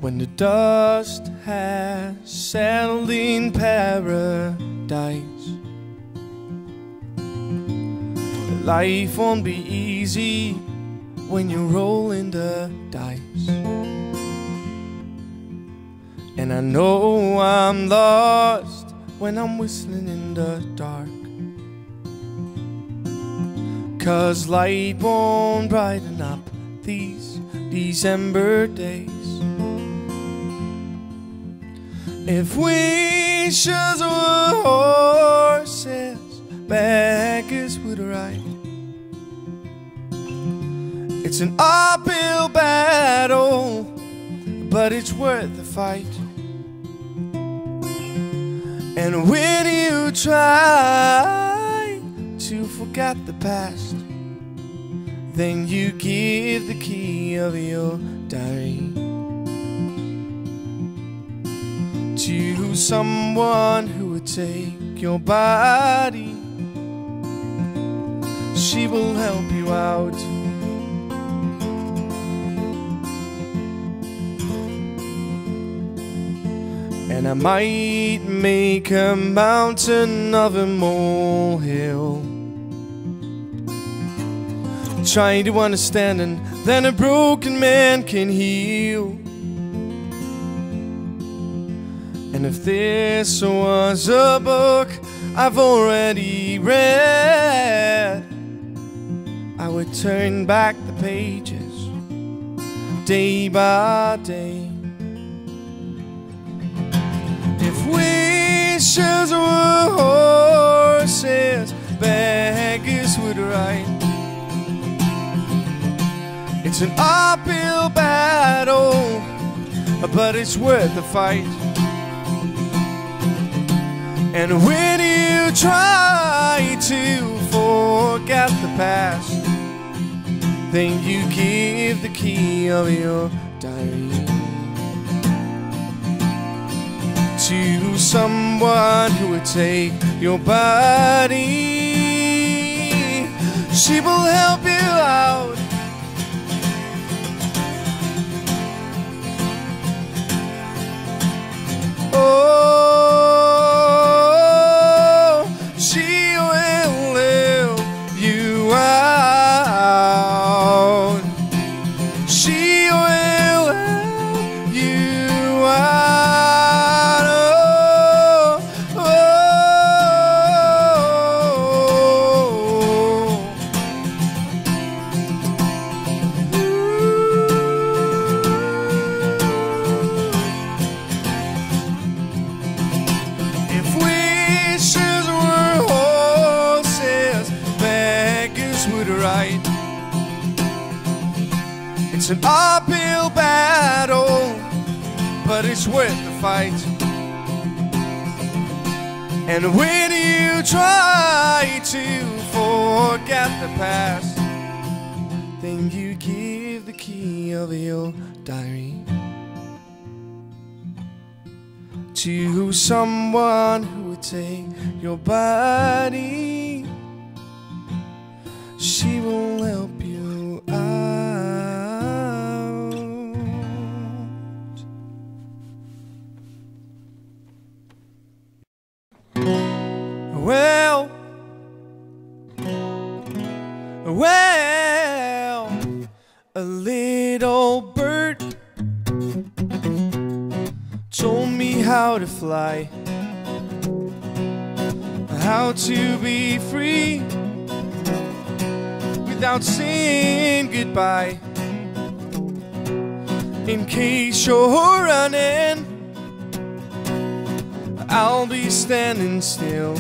When the dust has settled in paradise, life won't be easy when you're rolling the dice. And I know I'm lost when I'm whistling in the dark, 'cause light won't brighten up these December days. If wishes were horses, beggars would ride. It's an uphill battle, but it's worth the fight. And when you try to forget the past, then you give the key of your diary to someone who would take your body. She will help you out. And I might make a mountain of a molehill, trying to understand, and then a broken man can heal. And if this was a book I've already read, I would turn back the pages day by day. If wishes were horses, beggars would ride. It's an uphill battle, but it's worth the fight. And when you try to forget the past, then you give the key of your diary to someone who would take your body. She will help you out. It's an uphill battle, but it's worth the fight. And when you try to forget the past, then you give the key of your diary to someone who would take your body. She will help you out. Well, a little bird told me how to fly, how to be free without saying goodbye. In case you're running, I'll be standing still.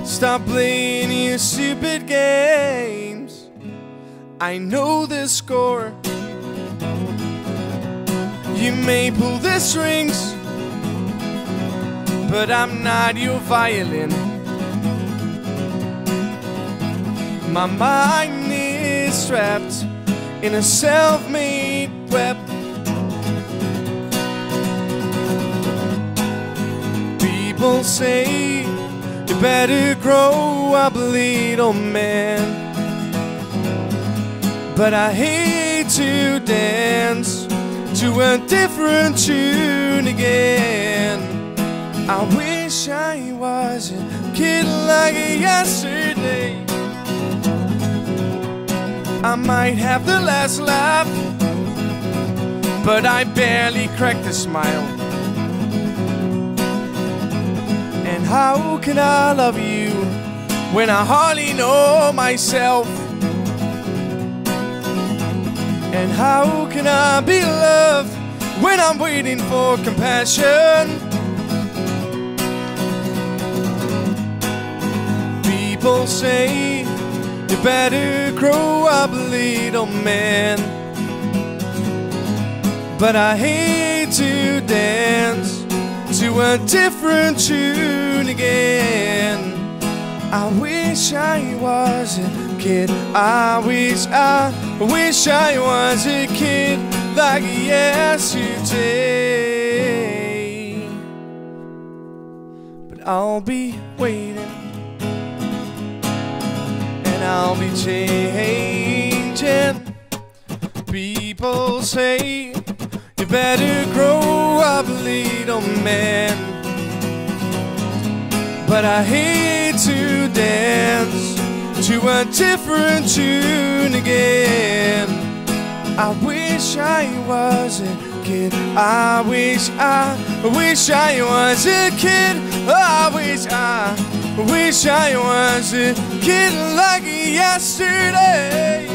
Stop playing your stupid games. I know the score. You may pull the strings, but I'm not your violin. My mind is strapped in a self-made web. People say you better grow up, little man, but I hate to dance to a different tune again. I wish I was a kid like yesterday. I might have the last laugh, but I barely cracked a smile. And how can I love you when I hardly know myself? And how can I be loved when I'm waiting for compassion? People say you better grow up, little man, but I hate to dance to a different tune again. I wish I was a kid. I wish I was a kid like yesterday. But I'll be waiting, and I'll be changing. People say you better grow up, little man, but I hate to dance to a different tune again. I wish I was a kid. I wish I was a kid. I wish I was a kid like yesterday.